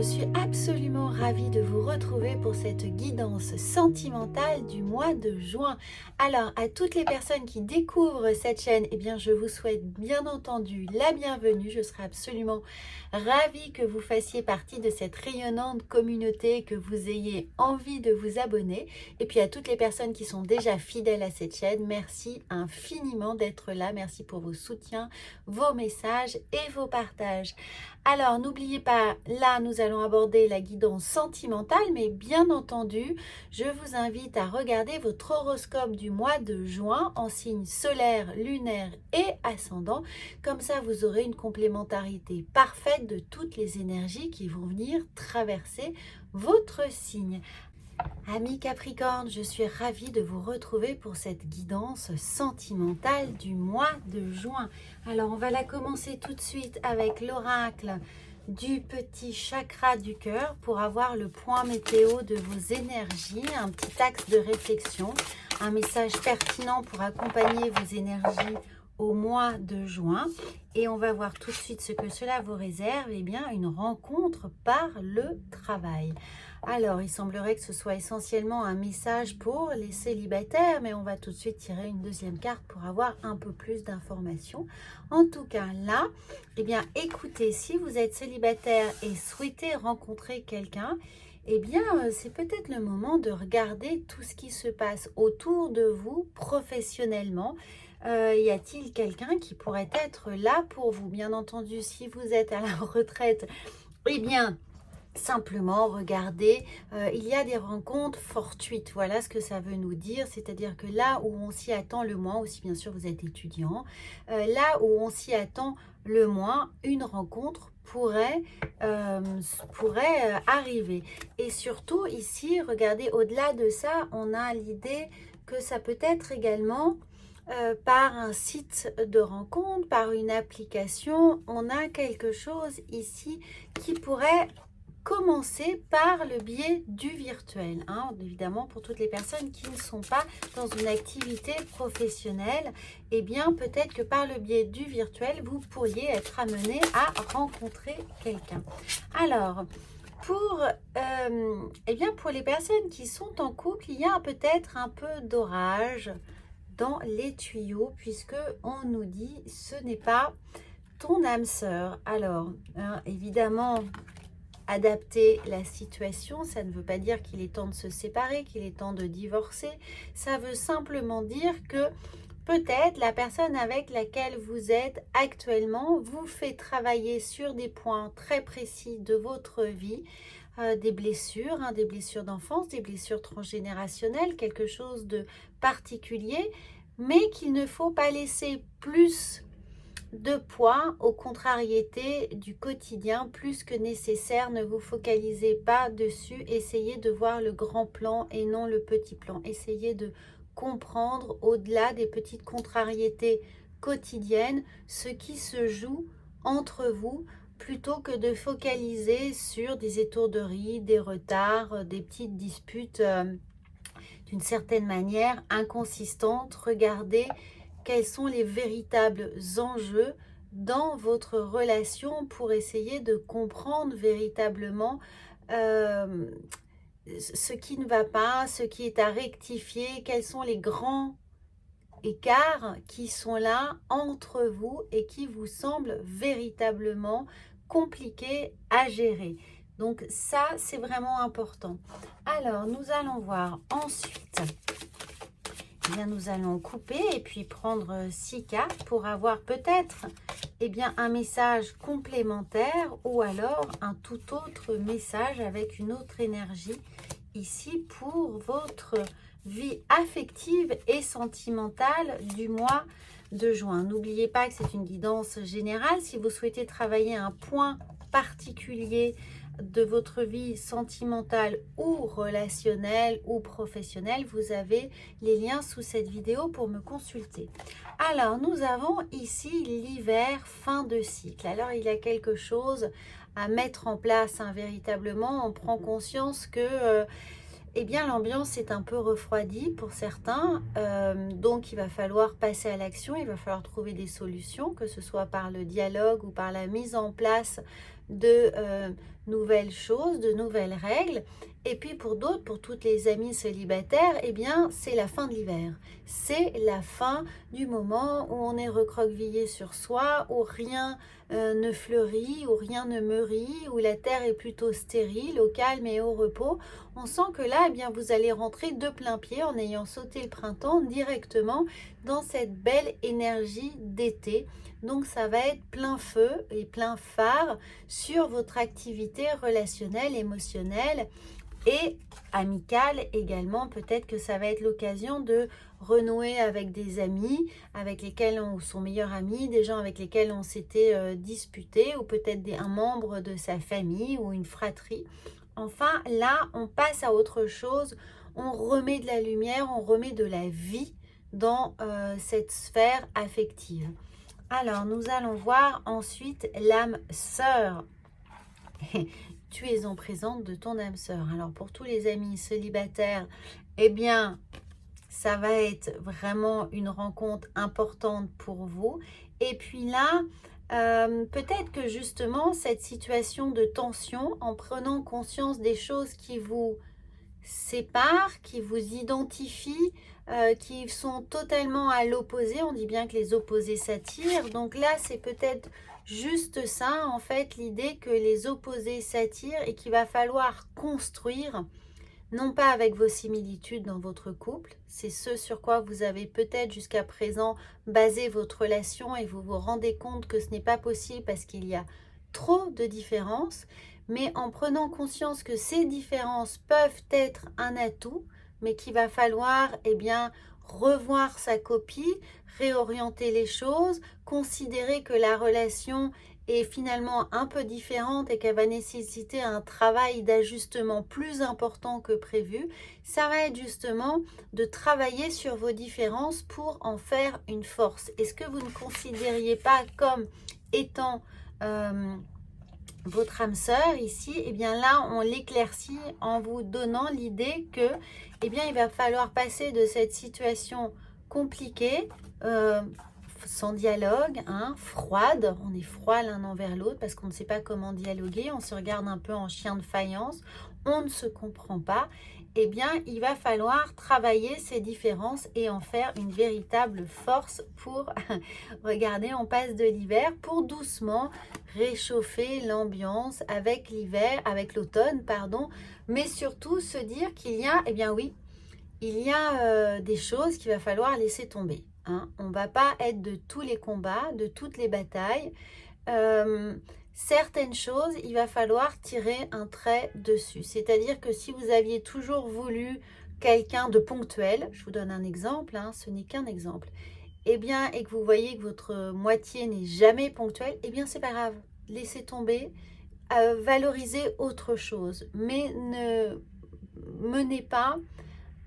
je suis absolument ravie de vous retrouver pour cette guidance sentimentale du mois de juin. Alors, à toutes les personnes qui découvrent cette chaîne, eh bien, je vous souhaite bien entendu la bienvenue. Je serai absolument ravie que vous fassiez partie de cette rayonnante communauté, que vous ayez envie de vous abonner. Et puis, à toutes les personnes qui sont déjà fidèles à cette chaîne, merci infiniment d'être là. Merci pour vos soutiens, vos messages et vos partages. Alors, n'oubliez pas, là, nous allons aborder la guidance sentimentale, mais bien entendu, je vous invite à regarder votre horoscope du mois de juin en signe solaire, lunaire et ascendant. Comme ça, vous aurez une complémentarité parfaite de toutes les énergies qui vont venir traverser votre signe. Amis Capricorne, je suis ravie de vous retrouver pour cette guidance sentimentale du mois de juin. Alors, on va la commencer tout de suite avec l'oracle du petit chakra du cœur pour avoir le point météo de vos énergies, un petit axe de réflexion, un message pertinent pour accompagner vos énergies au mois de juin. Et on va voir tout de suite ce que cela vous réserve. Eh bien, une rencontre par le travail. Alors, il semblerait que ce soit essentiellement un message pour les célibataires, mais on va tout de suite tirer une deuxième carte pour avoir un peu plus d'informations. En tout cas, là, eh bien, écoutez, si vous êtes célibataire et souhaitez rencontrer quelqu'un, eh bien, c'est peut-être le moment de regarder tout ce qui se passe autour de vous professionnellement. Y a-t-il quelqu'un qui pourrait être là pour vous? Bien entendu, si vous êtes à la retraite, eh bien, simplement regardez, il y a des rencontres fortuites, voilà ce que ça veut nous dire, c'est-à-dire que là où on s'y attend le moins, aussi bien sûr vous êtes étudiant, là où on s'y attend le moins, une rencontre pourrait arriver. Et surtout ici, regardez, au-delà de ça, on a l'idée que ça peut être également par un site de rencontre, par une application. On a quelque chose ici qui pourrait commencer par le biais du virtuel, hein. Évidemment, pour toutes les personnes qui ne sont pas dans une activité professionnelle, eh bien peut-être que par le biais du virtuel, vous pourriez être amené à rencontrer quelqu'un. Alors, eh bien, pour les personnes qui sont en couple, il y a peut-être un peu d'orage dans les tuyaux, puisque on nous dit ce n'est pas ton âme sœur. Alors, hein, évidemment, adapter la situation, ça ne veut pas dire qu'il est temps de se séparer, qu'il est temps de divorcer. Ça veut simplement dire que peut-être la personne avec laquelle vous êtes actuellement vous fait travailler sur des points très précis de votre vie, des blessures, hein, des blessures d'enfance, des blessures transgénérationnelles, quelque chose de particulier, mais qu'il ne faut pas laisser plus de poids aux contrariétés du quotidien plus que nécessaire. Ne vous focalisez pas dessus, essayez de voir le grand plan et non le petit plan. Essayez de comprendre au-delà des petites contrariétés quotidiennes ce qui se joue entre vous, plutôt que de focaliser sur des étourderies, des retards, des petites disputes d'une certaine manière inconsistantes. Regardez quels sont les véritables enjeux dans votre relation pour essayer de comprendre véritablement ce qui ne va pas, ce qui est à rectifier, quels sont les grands écarts qui sont là entre vous et qui vous semblent véritablement compliqués à gérer. Donc ça, c'est vraiment important. Alors, nous allons voir ensuite. Eh bien, nous allons couper et puis prendre 6 cartes pour avoir peut-être un message complémentaire ou alors un tout autre message avec une autre énergie ici pour votre vie affective et sentimentale du mois de juin. N'oubliez pas que c'est une guidance générale. Si vous souhaitez travailler un point particulier de votre vie sentimentale ou relationnelle ou professionnelle, vous avez les liens sous cette vidéo pour me consulter. Alors, nous avons ici l'hiver, fin de cycle. Alors, il y a quelque chose à mettre en place, hein, véritablement. On prend conscience que l'ambiance est un peu refroidie pour certains, donc il va falloir passer à l'action, il va falloir trouver des solutions, que ce soit par le dialogue ou par la mise en place de nouvelles choses, de nouvelles règles. Et puis pour d'autres, pour toutes les amies célibataires, eh bien c'est la fin de l'hiver. C'est la fin du moment où on est recroquevillé sur soi, où rien ne fleurit, où rien ne mûrit, où la terre est plutôt stérile, au calme et au repos. On sent que là, eh bien, vous allez rentrer de plein pied en ayant sauté le printemps directement dans cette belle énergie d'été. Donc ça va être plein feu et plein phare sur votre activité relationnelle, émotionnelle et amicale également. Peut-être que ça va être l'occasion de renouer avec des amis avec lesquels on sont meilleurs amis, des gens avec lesquels on s'était disputé, ou peut-être un membre de sa famille ou une fratrie. Enfin, là, on passe à autre chose, on remet de la lumière, on remet de la vie dans cette sphère affective. Alors, nous allons voir ensuite l'âme sœur. Tu es en présence de ton âme sœur. Alors, pour tous les amis célibataires, eh bien, ça va être vraiment une rencontre importante pour vous. Et puis là, peut-être que justement, cette situation de tension, en prenant conscience des choses qui vous séparent, qui vous identifient, qui sont totalement à l'opposé. On dit bien que les opposés s'attirent. Donc là, c'est peut-être juste ça, en fait, l'idée que les opposés s'attirent et qu'il va falloir construire, non pas avec vos similitudes dans votre couple, c'est ce sur quoi vous avez peut-être jusqu'à présent basé votre relation et vous vous rendez compte que ce n'est pas possible parce qu'il y a trop de différences, mais en prenant conscience que ces différences peuvent être un atout, mais qu'il va falloir revoir sa copie, réorienter les choses, considérer que la relation est finalement un peu différente et qu'elle va nécessiter un travail d'ajustement plus important que prévu. Ça va être justement de travailler sur vos différences pour en faire une force. Est-ce que vous ne considériez pas comme étant votre âme sœur ici? Eh bien là, on l'éclaircit en vous donnant l'idée que il va falloir passer de cette situation compliquée, sans dialogue, froide, on est froid l'un envers l'autre parce qu'on ne sait pas comment dialoguer, on se regarde un peu en chien de faïence, on ne se comprend pas. Eh bien, il va falloir travailler ces différences et en faire une véritable force pour, regardez, on passe de l'hiver, pour doucement réchauffer l'ambiance avec l'hiver, avec l'automne, pardon, mais surtout se dire qu'il y a, il y a des choses qu'il va falloir laisser tomber. On ne va pas être de tous les combats, de toutes les batailles. Certaines choses, il va falloir tirer un trait dessus. C'est-à-dire que si vous aviez toujours voulu quelqu'un de ponctuel, je vous donne un exemple, ce n'est qu'un exemple, et que vous voyez que votre moitié n'est jamais ponctuelle, c'est pas grave. Laissez tomber, valorisez autre chose. Mais ne menez pas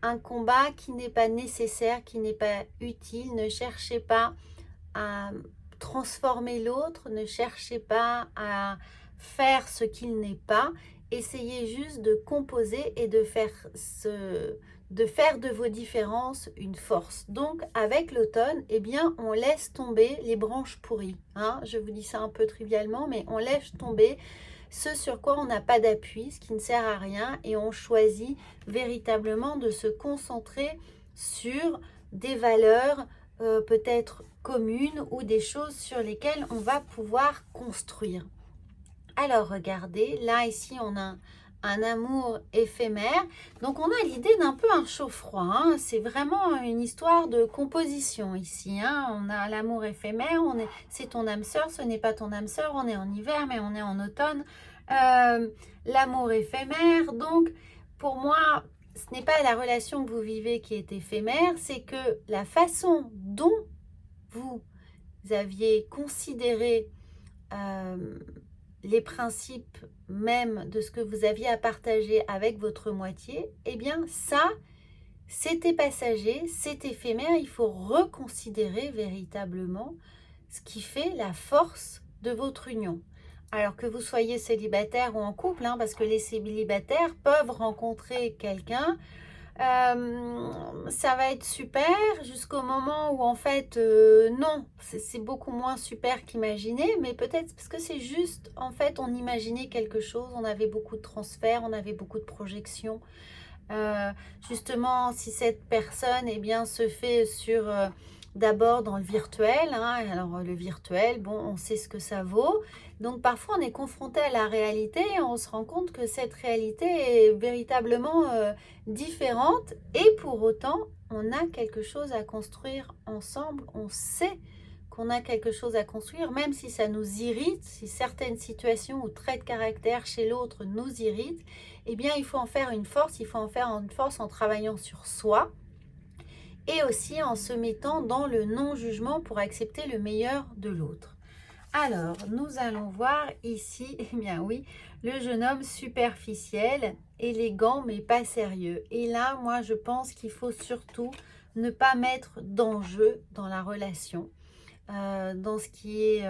un combat qui n'est pas nécessaire, qui n'est pas utile. Ne cherchez pas à transformer l'autre, ne cherchez pas à faire ce qu'il n'est pas. Essayez juste de composer et de faire de vos différences une force. Donc, avec l'automne, on laisse tomber les branches pourries. Je vous dis ça un peu trivialement, mais on laisse tomber ce sur quoi on n'a pas d'appui, ce qui ne sert à rien, et on choisit véritablement de se concentrer sur des valeurs peut-être communes ou des choses sur lesquelles on va pouvoir construire. Alors regardez, là ici on a un amour éphémère, donc on a l'idée d'un peu un chaud-froid, c'est vraiment une histoire de composition ici, on a l'amour éphémère, c'est ton âme sœur, ce n'est pas ton âme sœur, on est en hiver mais on est en automne, l'amour éphémère, donc pour moi ce n'est pas la relation que vous vivez qui est éphémère, c'est que la façon dont vous aviez considéré les principes même de ce que vous aviez à partager avec votre moitié, ça, c'était passager, c'est éphémère, il faut reconsidérer véritablement ce qui fait la force de votre union. Alors que vous soyez célibataire ou en couple, parce que les célibataires peuvent rencontrer quelqu'un Ça va être super jusqu'au moment où en fait non, c'est beaucoup moins super qu'imaginé, mais peut-être parce que c'est juste en fait on imaginait quelque chose, on avait beaucoup de transferts, on avait beaucoup de projections. Justement, si cette personne eh bien, se fait sur d'abord dans le virtuel, hein, alors le virtuel, bon, on sait ce que ça vaut. Donc parfois on est confronté à la réalité et on se rend compte que cette réalité est véritablement différente et pour autant on a quelque chose à construire ensemble, on sait qu'on a quelque chose à construire, même si ça nous irrite, si certaines situations ou traits de caractère chez l'autre nous irritent, eh bien il faut en faire une force, il faut en faire une force en travaillant sur soi et aussi en se mettant dans le non-jugement pour accepter le meilleur de l'autre. Alors, nous allons voir ici, eh bien oui, le jeune homme superficiel, élégant mais pas sérieux. Et là, moi, je pense qu'il faut surtout ne pas mettre d'enjeu dans la relation, dans ce qui est,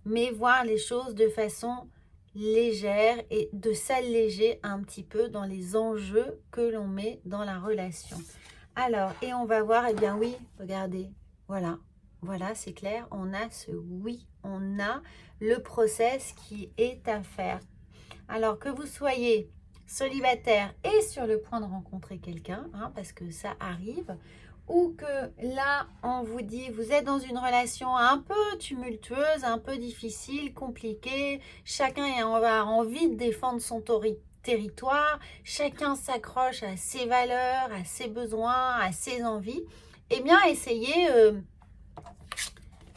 mais voir les choses de façon légère et de s'alléger un petit peu dans les enjeux que l'on met dans la relation. Alors, et on va voir, eh bien oui, regardez, voilà. Voilà, c'est clair, on a ce oui, on a le process qui est à faire. Alors que vous soyez célibataire et sur le point de rencontrer quelqu'un, hein, parce que ça arrive, ou que là, on vous dit, vous êtes dans une relation un peu tumultueuse, un peu difficile, compliquée, chacun a envie de défendre son territoire, chacun s'accroche à ses valeurs, à ses besoins, à ses envies, eh bien, essayez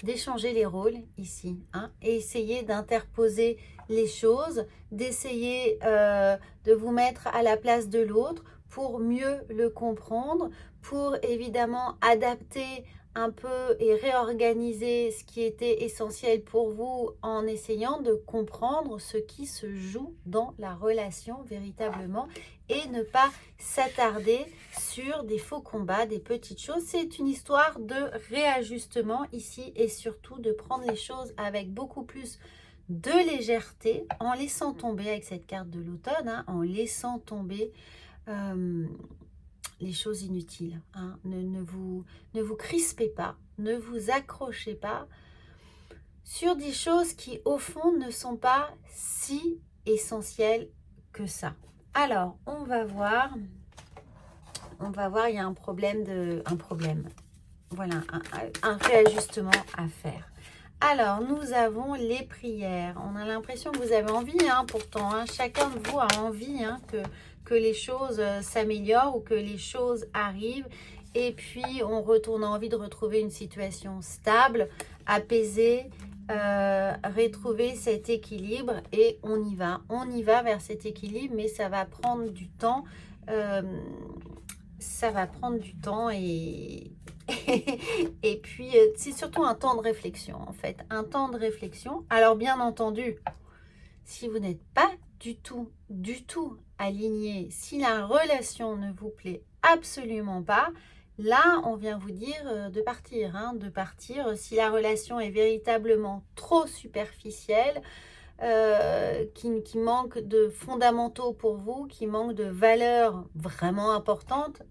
d'échanger les rôles ici, hein, et essayer d'interposer les choses, d'essayer de vous mettre à la place de l'autre pour mieux le comprendre, pour évidemment adapter un peu et réorganiser ce qui était essentiel pour vous en essayant de comprendre ce qui se joue dans la relation véritablement et ne pas s'attarder sur des faux combats, des petites choses. C'est une histoire de réajustement ici et surtout de prendre les choses avec beaucoup plus de légèreté en laissant tomber avec cette carte de l'automne, hein, en laissant tomber les choses inutiles. Hein. Ne vous crispez pas, ne vous accrochez pas sur des choses qui au fond ne sont pas si essentielles que ça. Alors, on va voir, il y a un problème, voilà, un réajustement à faire. Alors, nous avons les prières. On a l'impression que vous avez envie, hein, pourtant, hein, chacun de vous a envie hein, que les choses s'améliorent ou que les choses arrivent. Et puis, on a envie de retrouver une situation stable, apaisée, retrouver cet équilibre et on y va vers cet équilibre, mais ça va prendre du temps. Ça va prendre du temps et puis c'est surtout un temps de réflexion en fait, un temps de réflexion. Alors bien entendu, si vous n'êtes pas du tout aligné, si la relation ne vous plaît absolument pas, là on vient vous dire de partir, hein, de partir. Si la relation est véritablement trop superficielle, qui manque de fondamentaux pour vous, qui manque de valeurs vraiment importantes,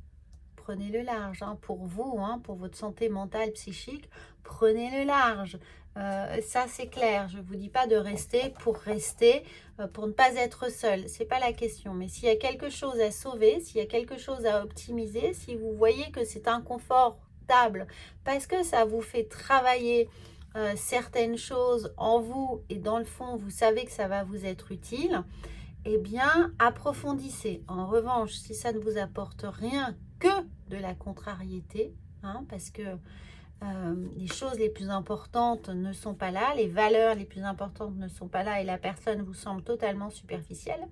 prenez le large, hein, pour vous, hein, pour votre santé mentale, psychique, prenez le large. Ça, c'est clair. Je ne vous dis pas de rester, pour ne pas être seul. Ce n'est pas la question. Mais s'il y a quelque chose à sauver, s'il y a quelque chose à optimiser, si vous voyez que c'est inconfortable parce que ça vous fait travailler certaines choses en vous et dans le fond, vous savez que ça va vous être utile, eh bien, approfondissez. En revanche, si ça ne vous apporte rien que de la contrariété, hein, parce que les choses les plus importantes ne sont pas là, les valeurs les plus importantes ne sont pas là et la personne vous semble totalement superficielle,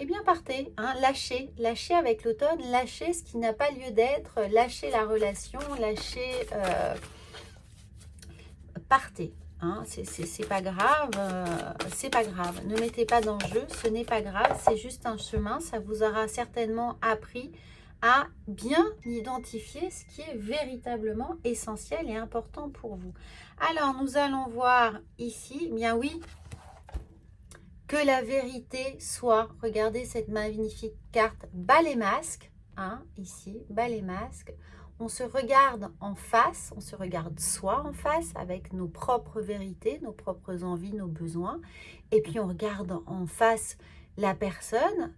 eh bien partez, hein, lâchez avec l'automne, lâchez ce qui n'a pas lieu d'être, lâchez la relation, partez. Hein, c'est pas grave, c'est pas grave. Ne mettez pas d'enjeu, ce n'est pas grave, c'est juste un chemin. Ça vous aura certainement appris à bien identifier ce qui est véritablement essentiel et important pour vous. Alors, nous allons voir ici, bien oui, que la vérité soit, regardez cette magnifique carte, bas les masques, hein, ici, bas les masques. On se regarde en face, on se regarde soi en face avec nos propres vérités, nos propres envies, nos besoins. Et puis on regarde en face la personne,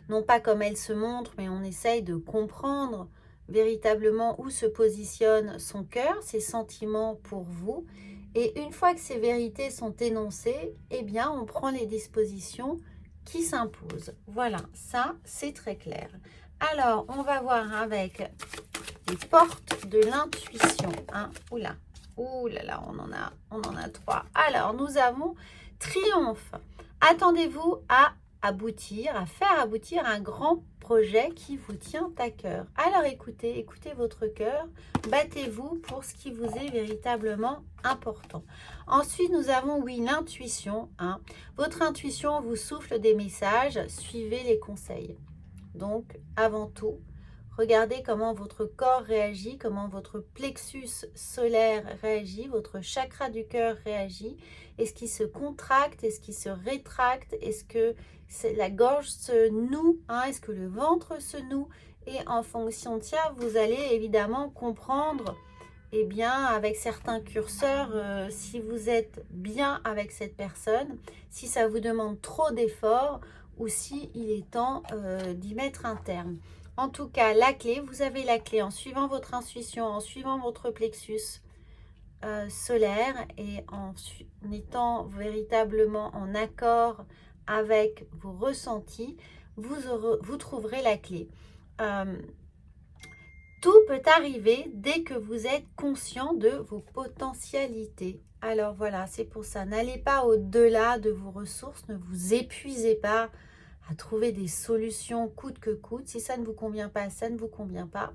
non pas comme elle se montre, mais on essaye de comprendre véritablement où se positionne son cœur, ses sentiments pour vous. Et une fois que ces vérités sont énoncées, eh bien, on prend les dispositions qui s'imposent. Voilà, ça, c'est très clair. Alors, on va voir avec les portes de l'intuition. Hein. Oula, oulala, on en a 3. Alors, nous avons triomphe. Attendez-vous à aboutir, à faire aboutir un grand projet qui vous tient à cœur. Alors écoutez votre cœur, battez-vous pour ce qui vous est véritablement important. Ensuite, nous avons, oui, l'intuition. Hein. Votre intuition vous souffle des messages, suivez les conseils. Donc, avant tout, regardez comment votre corps réagit, comment votre plexus solaire réagit, votre chakra du cœur réagit. Est-ce qu'il se contracte? Est-ce qu'il se rétracte? Est-ce que la gorge se noue? Hein? Est-ce que le ventre se noue? Et en fonction de ça, vous allez évidemment comprendre, eh bien, avec certains curseurs, si vous êtes bien avec cette personne, si ça vous demande trop d'efforts ou si il est temps d'y mettre un terme. En tout cas, la clé, vous avez la clé en suivant votre intuition, en suivant votre plexus solaire et en étant véritablement en accord avec vos ressentis, vous trouverez la clé. Tout peut arriver dès que vous êtes conscient de vos potentialités. Alors voilà, c'est pour ça. N'allez pas au-delà de vos ressources, ne vous épuisez pas à trouver des solutions coûte que coûte. Si ça ne vous convient pas, ça ne vous convient pas.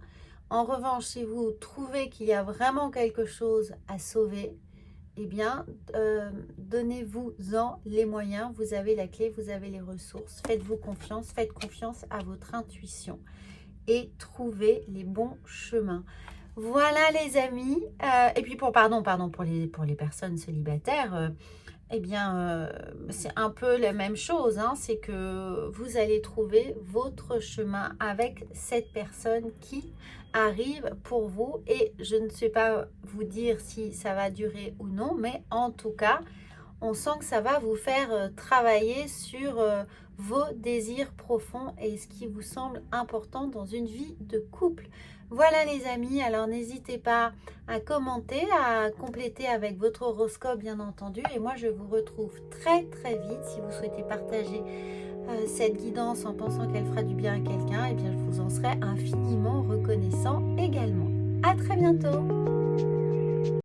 En revanche, si vous trouvez qu'il y a vraiment quelque chose à sauver, eh bien, donnez-vous-en les moyens. Vous avez la clé, vous avez les ressources. Faites-vous confiance, faites confiance à votre intuition et trouvez les bons chemins. Voilà les amis. Et puis pour les personnes célibataires, eh bien, c'est un peu la même chose. Hein, c'est que vous allez trouver votre chemin avec cette personne qui arrive pour vous. Et je ne sais pas vous dire si ça va durer ou non, mais en tout cas, on sent que ça va vous faire travailler sur vos désirs profonds et ce qui vous semble important dans une vie de couple. Voilà les amis, alors n'hésitez pas à commenter, à compléter avec votre horoscope bien entendu. Et moi je vous retrouve très vite si vous souhaitez partager cette guidance en pensant qu'elle fera du bien à quelqu'un. Et bien je vous en serai infiniment reconnaissant également. À très bientôt.